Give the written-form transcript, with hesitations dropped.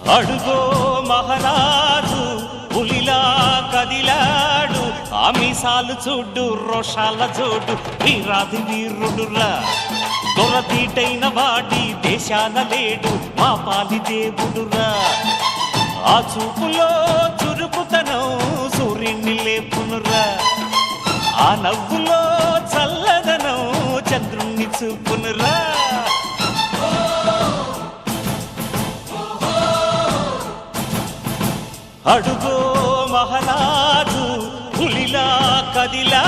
అడుగో మహారాజు పులిలా కదిలాడు, ఆ మీసాలు చూడు రోషాల జోడు, వీరాది వీరుడురా. దొరతీటైన వాడి దేశాన లేడు, మా పాలి దేవుడురా. ఆ చూపులో చురుకుతనం సూర్యుని లేపునురా, ఆ నవ్వులో చల్లదనం చంద్రుణ్ణి చూపునురా. అడుగో మహారాజు పులిలా కదిలా